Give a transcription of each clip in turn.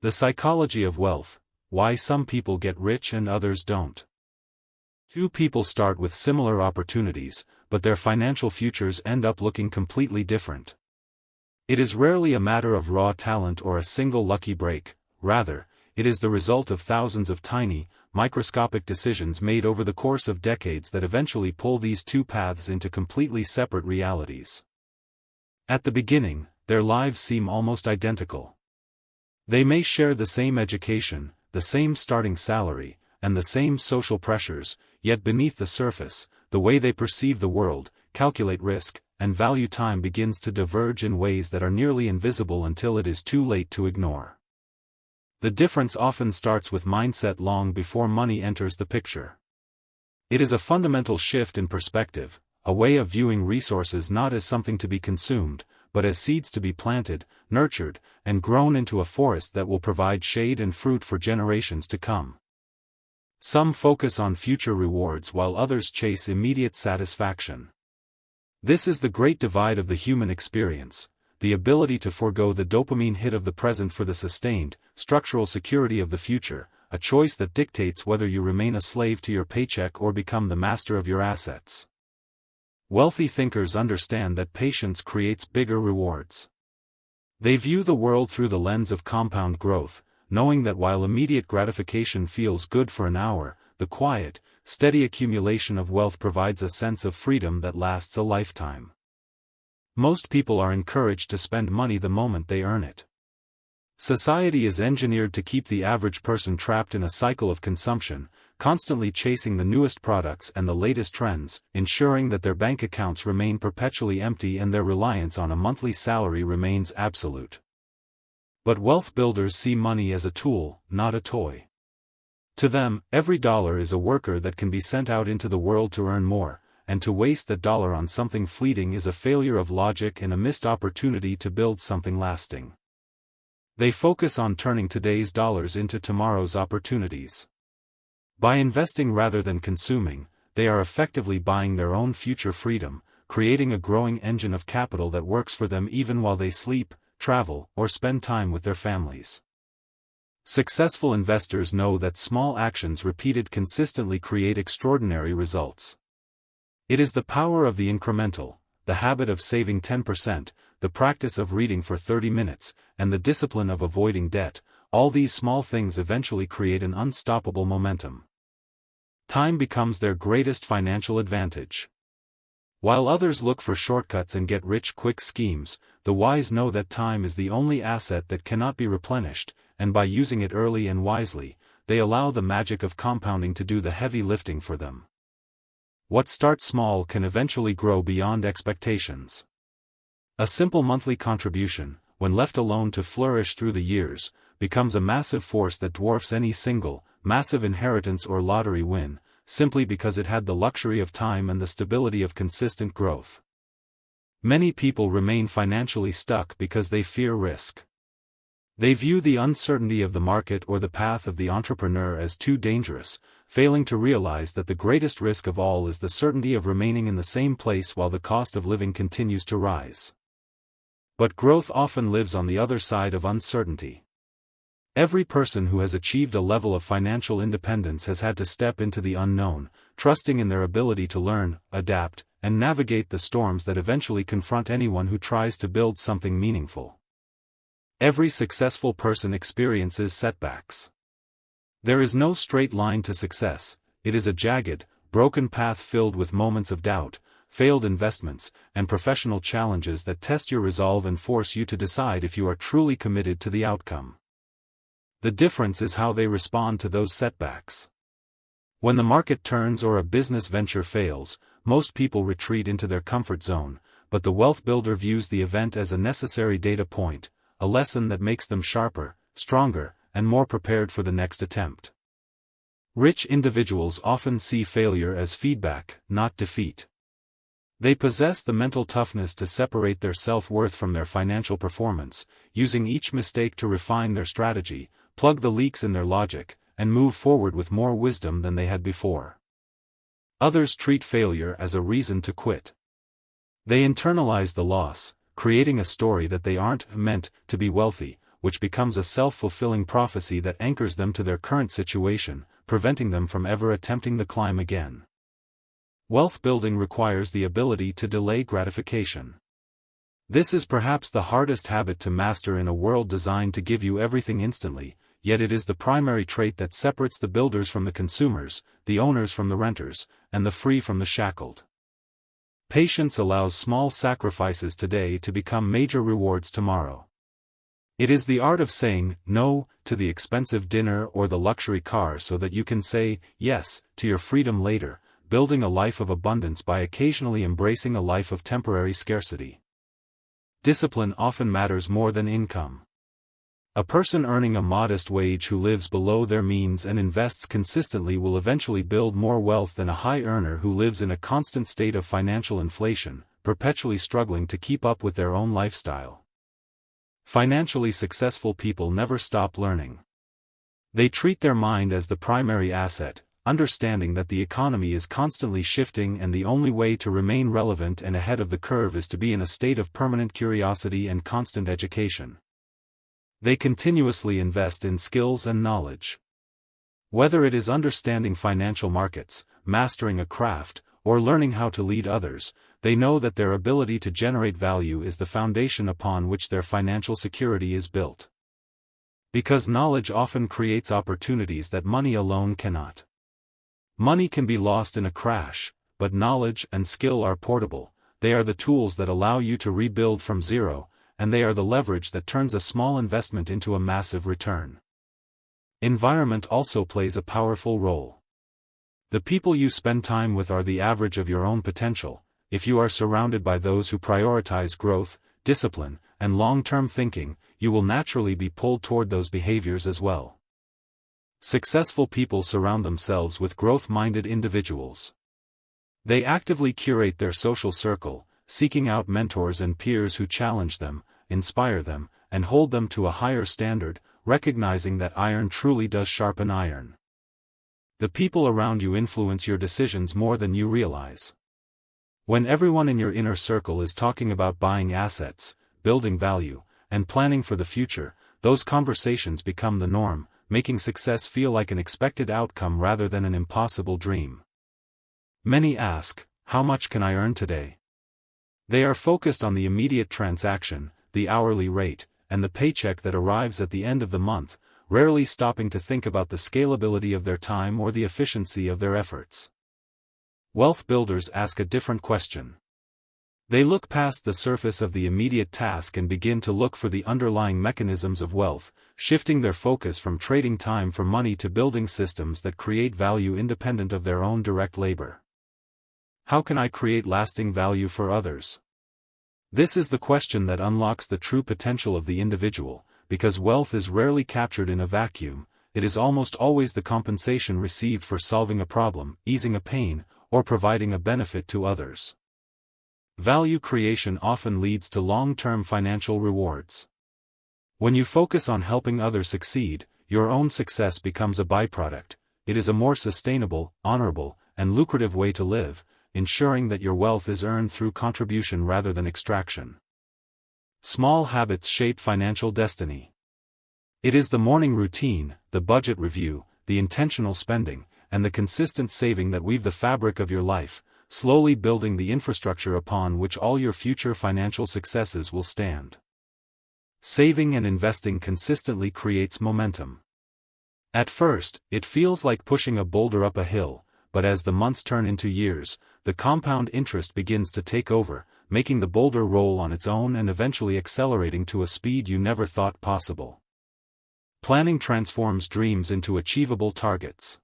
The psychology of wealth: why some people get rich and others don't. Two people start with similar opportunities, but their financial futures end up looking completely different. It is rarely a matter of raw talent or a single lucky break, rather, it is the result of thousands of tiny, microscopic decisions made over the course of decades that eventually pull these two paths into completely separate realities. At the beginning, their lives seem almost identical. They may share the same education, the same starting salary, and the same social pressures, yet beneath the surface, the way they perceive the world, calculate risk, and value time begins to diverge in ways that are nearly invisible until it is too late to ignore. The difference often starts with mindset long before money enters the picture. It is a fundamental shift in perspective, a way of viewing resources not as something to be consumed, but as seeds to be planted, nurtured, and grown into a forest that will provide shade and fruit for generations to come. Some focus on future rewards while others chase immediate satisfaction. This is the great divide of the human experience, the ability to forego the dopamine hit of the present for the sustained, structural security of the future, a choice that dictates whether you remain a slave to your paycheck or become the master of your assets. Wealthy thinkers understand that patience creates bigger rewards. They view the world through the lens of compound growth, knowing that while immediate gratification feels good for an hour, the quiet, steady accumulation of wealth provides a sense of freedom that lasts a lifetime. Most people are encouraged to spend money the moment they earn it. Society is engineered to keep the average person trapped in a cycle of consumption, constantly chasing the newest products and the latest trends, ensuring that their bank accounts remain perpetually empty and their reliance on a monthly salary remains absolute. But wealth builders see money as a tool, not a toy. To them, every dollar is a worker that can be sent out into the world to earn more, and to waste that dollar on something fleeting is a failure of logic and a missed opportunity to build something lasting. They focus on turning today's dollars into tomorrow's opportunities. By investing rather than consuming, they are effectively buying their own future freedom, creating a growing engine of capital that works for them even while they sleep, travel, or spend time with their families. Successful investors know that small actions repeated consistently create extraordinary results. It is the power of the incremental, the habit of saving 10%, the practice of reading for 30 minutes, and the discipline of avoiding debt. All these small things eventually create an unstoppable momentum. Time becomes their greatest financial advantage. While others look for shortcuts and get-rich-quick schemes, the wise know that time is the only asset that cannot be replenished, and by using it early and wisely, they allow the magic of compounding to do the heavy lifting for them. What starts small can eventually grow beyond expectations. A simple monthly contribution, when left alone to flourish through the years, becomes a massive force that dwarfs any single, massive inheritance or lottery win, simply because it had the luxury of time and the stability of consistent growth. Many people remain financially stuck because they fear risk. They view the uncertainty of the market or the path of the entrepreneur as too dangerous, failing to realize that the greatest risk of all is the certainty of remaining in the same place while the cost of living continues to rise. But growth often lives on the other side of uncertainty. Every person who has achieved a level of financial independence has had to step into the unknown, trusting in their ability to learn, adapt, and navigate the storms that eventually confront anyone who tries to build something meaningful. Every successful person experiences setbacks. There is no straight line to success, it is a jagged, broken path filled with moments of doubt, failed investments, and professional challenges that test your resolve and force you to decide if you are truly committed to the outcome. The difference is how they respond to those setbacks. When the market turns or a business venture fails, most people retreat into their comfort zone, but the wealth builder views the event as a necessary data point, a lesson that makes them sharper, stronger, and more prepared for the next attempt. Rich individuals often see failure as feedback, not defeat. They possess the mental toughness to separate their self-worth from their financial performance, using each mistake to refine their strategy, plug the leaks in their logic, and move forward with more wisdom than they had before. Others treat failure as a reason to quit. They internalize the loss, creating a story that they aren't meant to be wealthy, which becomes a self-fulfilling prophecy that anchors them to their current situation, preventing them from ever attempting the climb again. Wealth building requires the ability to delay gratification. This is perhaps the hardest habit to master in a world designed to give you everything instantly, yet it is the primary trait that separates the builders from the consumers, the owners from the renters, and the free from the shackled. Patience allows small sacrifices today to become major rewards tomorrow. It is the art of saying no to the expensive dinner or the luxury car so that you can say yes to your freedom later, building a life of abundance by occasionally embracing a life of temporary scarcity. Discipline often matters more than income. A person earning a modest wage who lives below their means and invests consistently will eventually build more wealth than a high earner who lives in a constant state of financial inflation, perpetually struggling to keep up with their own lifestyle. Financially successful people never stop learning. They treat their mind as the primary asset, understanding that the economy is constantly shifting and the only way to remain relevant and ahead of the curve is to be in a state of permanent curiosity and constant education. They continuously invest in skills and knowledge. Whether it is understanding financial markets, mastering a craft, or learning how to lead others, they know that their ability to generate value is the foundation upon which their financial security is built. Because knowledge often creates opportunities that money alone cannot. Money can be lost in a crash, but knowledge and skill are portable. They are the tools that allow you to rebuild from zero, and they are the leverage that turns a small investment into a massive return. Environment also plays a powerful role. The people you spend time with are the average of your own potential. If you are surrounded by those who prioritize growth, discipline, and long-term thinking, you will naturally be pulled toward those behaviors as well. Successful people surround themselves with growth-minded individuals. They actively curate their social circle, seeking out mentors and peers who challenge them, inspire them, and hold them to a higher standard, recognizing that iron truly does sharpen iron. The people around you influence your decisions more than you realize. When everyone in your inner circle is talking about buying assets, building value, and planning for the future, those conversations become the norm, making success feel like an expected outcome rather than an impossible dream. Many ask, "How much can I earn today?" They are focused on the immediate transaction, the hourly rate, and the paycheck that arrives at the end of the month, rarely stopping to think about the scalability of their time or the efficiency of their efforts. Wealth builders ask a different question. They look past the surface of the immediate task and begin to look for the underlying mechanisms of wealth, shifting their focus from trading time for money to building systems that create value independent of their own direct labor. How can I create lasting value for others? This is the question that unlocks the true potential of the individual, because wealth is rarely captured in a vacuum. It is almost always the compensation received for solving a problem, easing a pain, or providing a benefit to others. Value creation often leads to long-term financial rewards. When you focus on helping others succeed, your own success becomes a byproduct. It is a more sustainable, honorable, and lucrative way to live, ensuring that your wealth is earned through contribution rather than extraction. Small habits shape financial destiny. It is the morning routine, the budget review, the intentional spending, and the consistent saving that weave the fabric of your life, slowly building the infrastructure upon which all your future financial successes will stand. Saving and investing consistently creates momentum. At first, it feels like pushing a boulder up a hill, but as the months turn into years, the compound interest begins to take over, making the boulder roll on its own and eventually accelerating to a speed you never thought possible. Planning transforms dreams into achievable targets.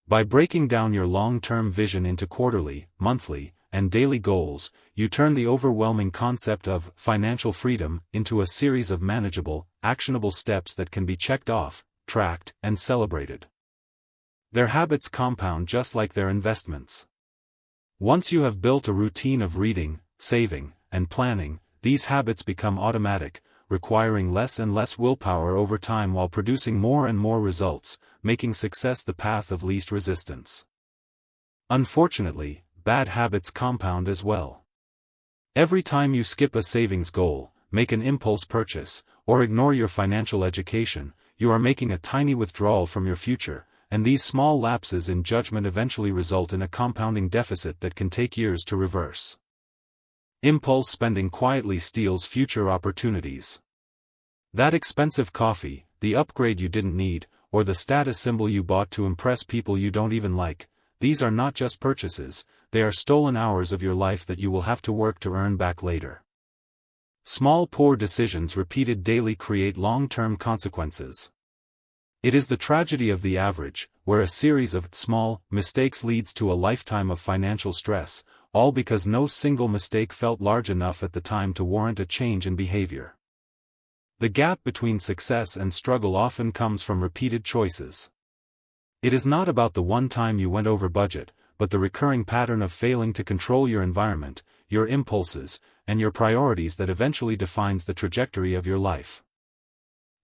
By breaking down your long-term vision into quarterly, monthly, and daily goals, you turn the overwhelming concept of financial freedom into a series of manageable, actionable steps that can be checked off, tracked, and celebrated. Their habits compound just like their investments. Once you have built a routine of reading, saving, and planning, these habits become automatic, requiring less and less willpower over time while producing more and more results, making success the path of least resistance. Unfortunately, bad habits compound as well. Every time you skip a savings goal, make an impulse purchase, or ignore your financial education, you are making a tiny withdrawal from your future, and these small lapses in judgment eventually result in a compounding deficit that can take years to reverse. Impulse spending quietly steals future opportunities. That expensive coffee, the upgrade you didn't need, or the status symbol you bought to impress people you don't even like, these are not just purchases, they are stolen hours of your life that you will have to work to earn back later. Small poor decisions repeated daily create long-term consequences. It is the tragedy of the average, where a series of small mistakes leads to a lifetime of financial stress, all because no single mistake felt large enough at the time to warrant a change in behavior. The gap between success and struggle often comes from repeated choices. It is not about the one time you went over budget, but the recurring pattern of failing to control your environment, your impulses, and your priorities that eventually defines the trajectory of your life.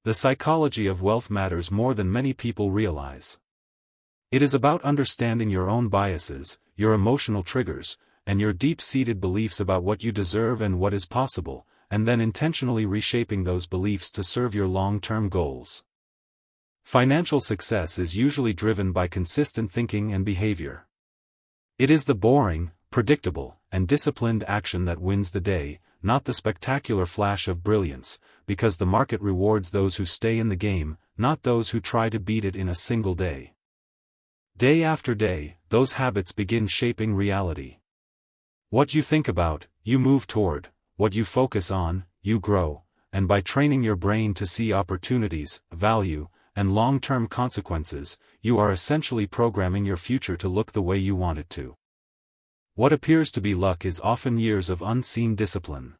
The psychology of wealth matters more than many people realize. It is about understanding your own biases, your emotional triggers, and your deep-seated beliefs about what you deserve and what is possible, and then intentionally reshaping those beliefs to serve your long-term goals. Financial success is usually driven by consistent thinking and behavior. It is the boring, predictable, and disciplined action that wins the day, not the spectacular flash of brilliance, because the market rewards those who stay in the game, not those who try to beat it in a single day. Day after day, those habits begin shaping reality. What you think about, you move toward; what you focus on, you grow, and by training your brain to see opportunities, value, and long-term consequences, you are essentially programming your future to look the way you want it to. What appears to be luck is often years of unseen discipline.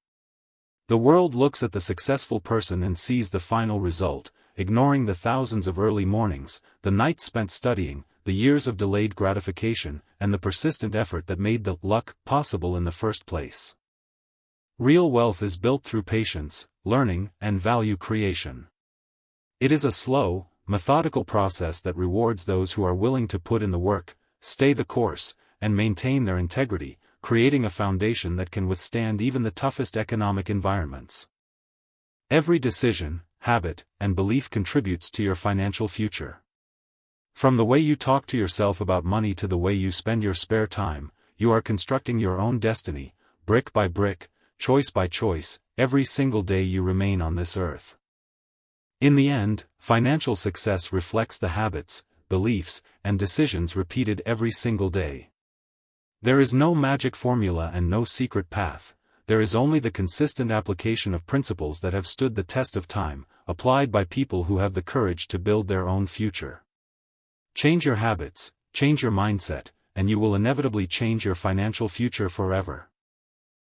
The world looks at the successful person and sees the final result, ignoring the thousands of early mornings, the nights spent studying, the years of delayed gratification, and the persistent effort that made the luck possible in the first place. Real wealth is built through patience, learning, and value creation. It is a slow, methodical process that rewards those who are willing to put in the work, stay the course, and maintain their integrity, creating a foundation that can withstand even the toughest economic environments. Every decision, habit, and belief contributes to your financial future. From the way you talk to yourself about money to the way you spend your spare time, you are constructing your own destiny, brick by brick, choice by choice, every single day you remain on this earth. In the end, financial success reflects the habits, beliefs, and decisions repeated every single day. There is no magic formula and no secret path, there is only the consistent application of principles that have stood the test of time, applied by people who have the courage to build their own future. Change your habits, change your mindset, and you will inevitably change your financial future forever.